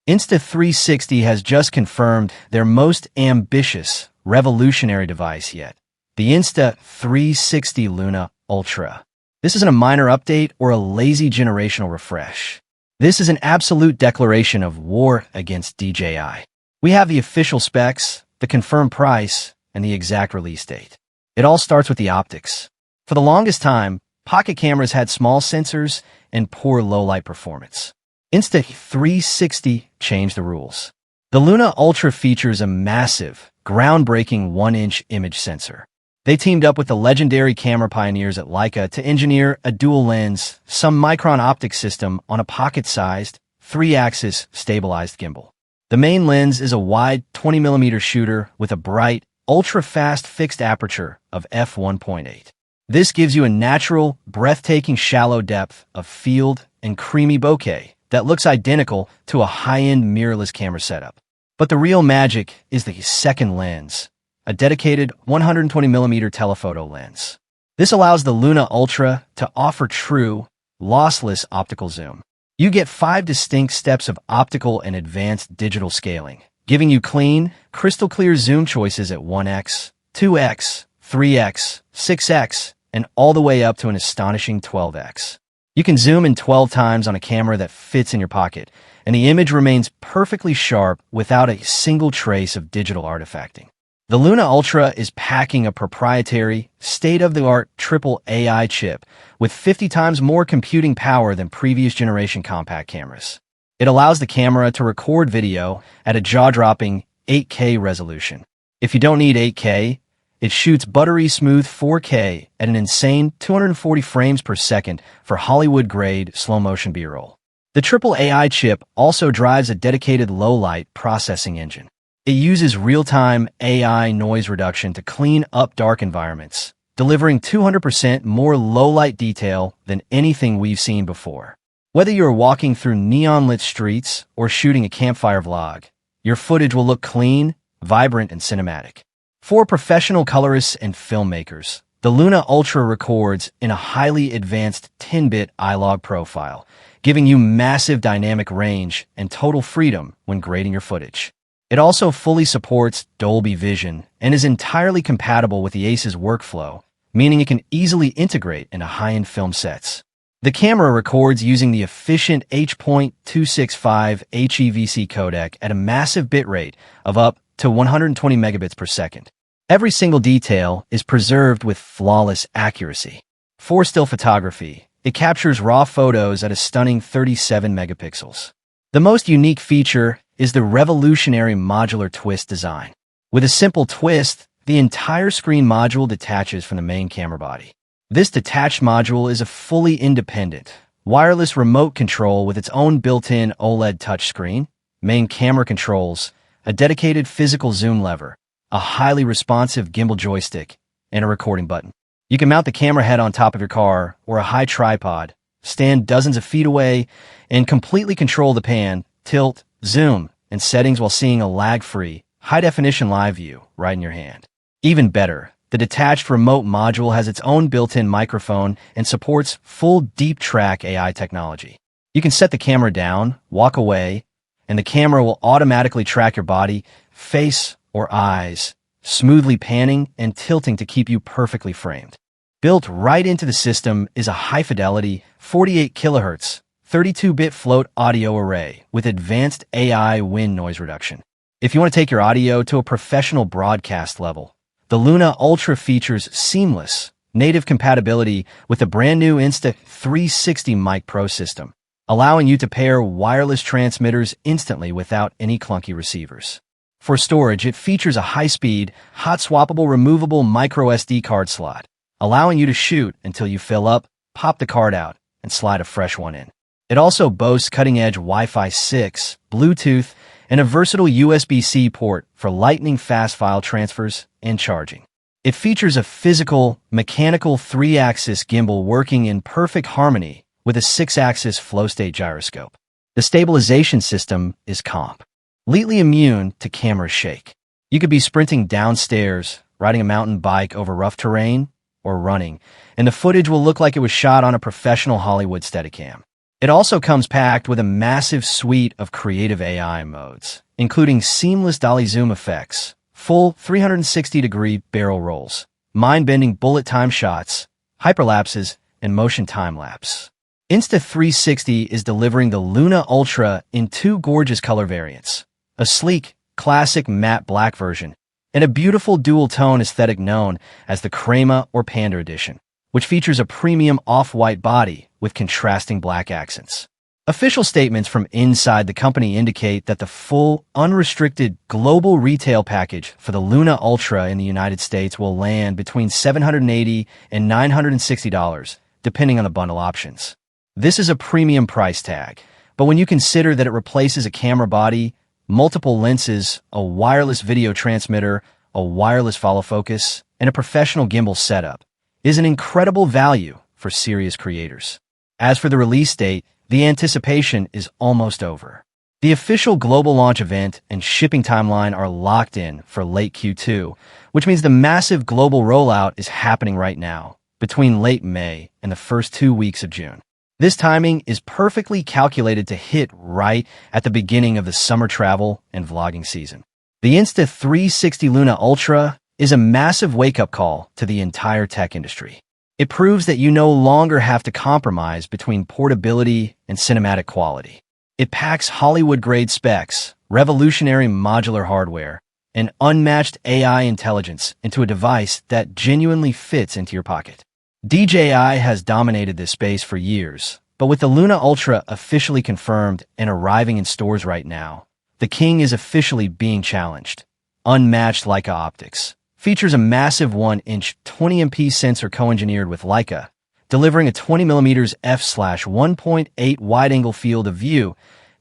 Insta360 has just confirmed their most ambitious, revolutionary device yet, the Insta360 Luna Ultra. This isn't a minor update or a lazy generational refresh. This is an absolute declaration of war against DJI. We have the official specs, the confirmed price, and the exact release date. It all starts with the optics. For the longest time, pocket cameras had small sensors and poor low-light performance. Insta360 changed the rules. The Luna Ultra features a massive, groundbreaking 1-inch image sensor. They teamed up with the legendary camera pioneers at Leica to engineer a dual-lens, Summicron optic system on a pocket-sized, 3-axis stabilized gimbal. The main lens is a wide 20mm shooter with a bright, ultra-fast fixed aperture of f1.8. This gives you a natural, breathtaking shallow depth of field and creamy bokeh that looks identical to a high-end mirrorless camera setup. But the real magic is the second lens, a dedicated 120mm telephoto lens. This allows the Luna Ultra to offer true, lossless optical zoom. You get 5 distinct steps of optical and advanced digital scaling, giving you clean, crystal-clear zoom choices at 1x, 2x, 3x, 6x, and all the way up to an astonishing 12x. You can zoom in 12 times on a camera that fits in your pocket, and the image remains perfectly sharp without a single trace of digital artifacting. The Luna Ultra is packing a proprietary, state-of-the-art triple AI chip with 50 times more computing power than previous generation compact cameras. It allows the camera to record video at a jaw-dropping 8K resolution. If you don't need 8K, it shoots buttery smooth 4K at an insane 240 frames per second for Hollywood-grade slow-motion B-roll. The triple AI chip also drives a dedicated low-light processing engine. It uses real-time AI noise reduction to clean up dark environments, delivering 200% more low-light detail than anything we've seen before. Whether you're walking through neon-lit streets or shooting a campfire vlog, your footage will look clean, vibrant, and cinematic. For professional colorists and filmmakers, the Luna Ultra records in a highly advanced 10-bit iLog profile, giving you massive dynamic range and total freedom when grading your footage. It also fully supports Dolby Vision and is entirely compatible with the ACE's workflow, meaning it can easily integrate into high-end film sets. The camera records using the efficient H.265 HEVC codec at a massive bitrate of up to 120 megabits per second. Every single detail is preserved with flawless accuracy. For still photography, it captures raw photos at a stunning 37 megapixels. The most unique feature is the revolutionary modular twist design. With a simple twist, the entire screen module detaches from the main camera body. This detached module is a fully independent, wireless remote control with its own built-in OLED touchscreen, main camera controls, a dedicated physical zoom lever, a highly responsive gimbal joystick, and a recording button. You can mount the camera head on top of your car or a high tripod, stand dozens of feet away, and completely control the pan, tilt, zoom, and settings while seeing a lag-free, high-definition live view right in your hand. Even better, the detached remote module has its own built-in microphone and supports full deep track AI technology. You can set the camera down, walk away, and the camera will automatically track your body, face, or eyes, smoothly panning and tilting to keep you perfectly framed. Built right into the system is a high-fidelity, 48 kHz, 32-bit float audio array with advanced AI wind noise reduction. If you want to take your audio to a professional broadcast level, the Luna Ultra features seamless, native compatibility with the brand new Insta360 Mic Pro system, allowing you to pair wireless transmitters instantly without any clunky receivers. For storage, it features a high-speed, hot-swappable removable microSD card slot, allowing you to shoot until you fill up, pop the card out, and slide a fresh one in. It also boasts cutting-edge Wi-Fi 6, Bluetooth, and a versatile USB-C port for lightning-fast file transfers and charging. It features a physical, mechanical 3-axis gimbal working in perfect harmony with a 6-axis flow-state gyroscope. The stabilization system is completely immune to camera shake. You could be sprinting downstairs, riding a mountain bike over rough terrain, or running, and the footage will look like it was shot on a professional Hollywood Steadicam. It also comes packed with a massive suite of creative AI modes, including seamless dolly zoom effects, full 360-degree barrel rolls, mind-bending bullet time shots, hyperlapses, and motion time-lapse. Insta360 is delivering the Luna Ultra in two gorgeous color variants, a sleek, classic matte black version, and a beautiful dual-tone aesthetic known as the Crema or Panda Edition, which features a premium off-white body with contrasting black accents. Official statements from inside the company indicate that the full, unrestricted global retail package for the Luna Ultra in the United States will land between $780 and $960, depending on the bundle options. This is a premium price tag, but when you consider that it replaces a camera body, multiple lenses, a wireless video transmitter, a wireless follow focus, and a professional gimbal setup, is an incredible value for serious creators. As for the release date, the anticipation is almost over. The official global launch event and shipping timeline are locked in for late Q2, which means the massive global rollout is happening right now, between late May and the first 2 weeks of June. This timing is perfectly calculated to hit right at the beginning of the summer travel and vlogging season. The Insta360 Luna Ultra is a massive wake-up call to the entire tech industry. It proves that you no longer have to compromise between portability and cinematic quality. It packs Hollywood-grade specs, revolutionary modular hardware, and unmatched AI intelligence into a device that genuinely fits into your pocket. DJI has dominated this space for years, but with the Luna Ultra officially confirmed and arriving in stores right now, the king is officially being challenged. Unmatched Leica optics features a massive 1-inch 20MP sensor co-engineered with Leica, delivering a 20mm f/1.8 wide-angle field of view,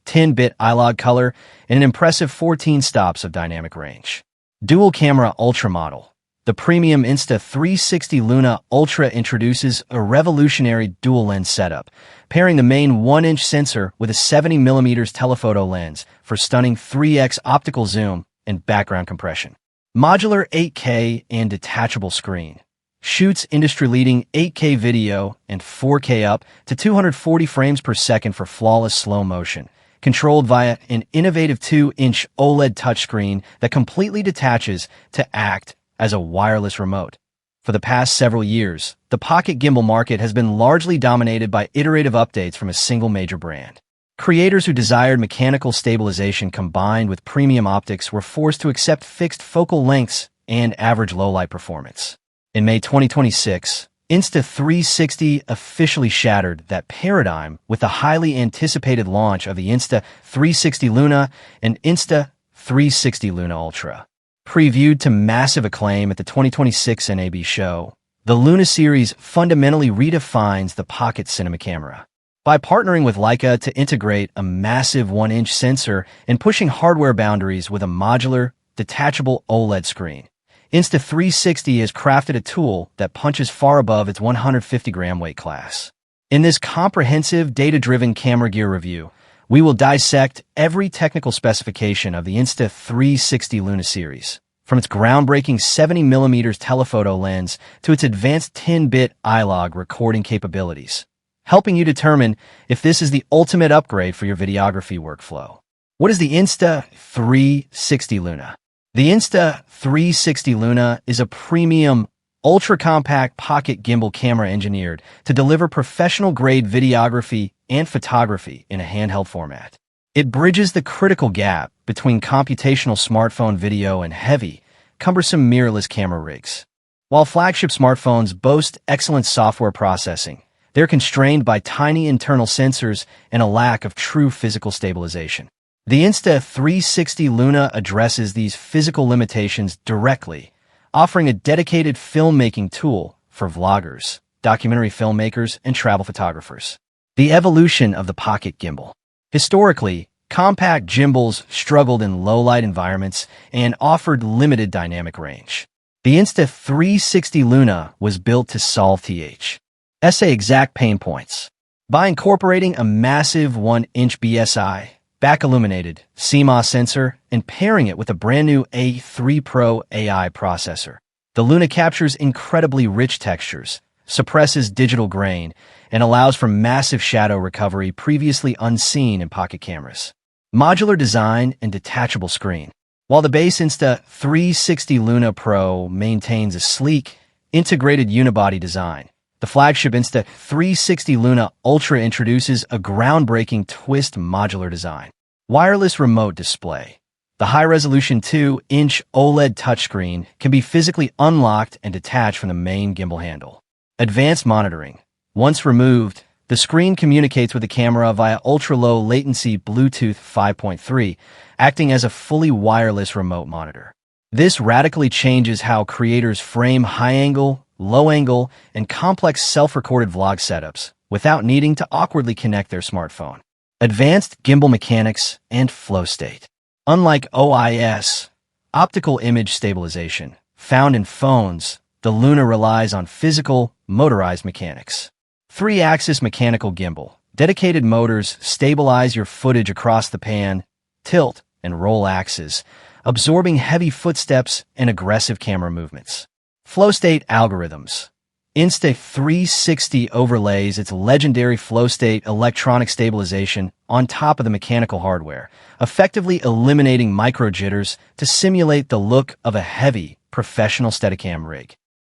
10-bit iLog color, and an impressive 14 stops of dynamic range. Dual-camera ultra model. The premium Insta360 Luna Ultra introduces a revolutionary dual-lens setup, pairing the main 1-inch sensor with a 70mm telephoto lens for stunning 3x optical zoom and background compression. Modular 8K and detachable screen. Shoots industry-leading 8K video and 4K up to 240 frames per second for flawless slow motion, controlled via an innovative 2-inch OLED touchscreen that completely detaches to act as a wireless remote. For the past several years, the Pocket gimbal market has been largely dominated by iterative updates from a single major brand. Creators who desired mechanical stabilization combined with premium optics were forced to accept fixed focal lengths and average low-light performance. In May 2026, Insta360 officially shattered that paradigm with the highly anticipated launch of the Insta360 Luna and Insta360 Luna Ultra. Previewed to massive acclaim at the 2026 NAB show, the Luna series fundamentally redefines the Pocket cinema camera. By partnering with Leica to integrate a massive 1-inch sensor and pushing hardware boundaries with a modular, detachable OLED screen, Insta360 has crafted a tool that punches far above its 150-gram weight class. In this comprehensive, data-driven camera gear review, we will dissect every technical specification of the Insta360 Luna series, from its groundbreaking 70mm telephoto lens to its advanced 10-bit iLog recording capabilities, helping you determine if this is the ultimate upgrade for your videography workflow. What is the Insta360 Luna? The Insta360 Luna is a premium, ultra-compact pocket gimbal camera engineered to deliver professional-grade videography and photography in a handheld format. It bridges the critical gap between computational smartphone video and heavy, cumbersome mirrorless camera rigs. While flagship smartphones boast excellent software processing, they're constrained by tiny internal sensors and a lack of true physical stabilization. The Insta360 Luna addresses these physical limitations directly, offering a dedicated filmmaking tool for vloggers, documentary filmmakers, and travel photographers. The evolution of the Pocket gimbal. Historically, compact gimbals struggled in low-light environments and offered limited dynamic range. The Insta360 Luna was built to solve exact pain points. By incorporating a massive 1-inch BSI, back-illuminated CMOS sensor, and pairing it with a brand new A3 Pro AI processor, the Luna captures incredibly rich textures, suppresses digital grain, and allows for massive shadow recovery previously unseen in pocket cameras. Modular design and detachable screen. While the base Insta360 Luna Pro maintains a sleek, integrated unibody design, the flagship Insta360 Luna Ultra introduces a groundbreaking twist modular design. Wireless remote display. The high-resolution 2-inch OLED touchscreen can be physically unlocked and detached from the main gimbal handle. Advanced monitoring. Once removed, the screen communicates with the camera via ultra-low latency Bluetooth 5.3, acting as a fully wireless remote monitor. This radically changes how creators frame high-angle, low-angle, and complex self-recorded vlog setups without needing to awkwardly connect their smartphone. Advanced gimbal mechanics and flow state. Unlike OIS, optical image stabilization, found in phones, the Luna relies on physical, motorized mechanics. 3-axis mechanical gimbal. Dedicated motors stabilize your footage across the pan, tilt, and roll axes, absorbing heavy footsteps and aggressive camera movements. Flow state algorithms. Insta360 overlays its legendary flow state electronic stabilization on top of the mechanical hardware, effectively eliminating micro jitters to simulate the look of a heavy, professional Steadicam rig.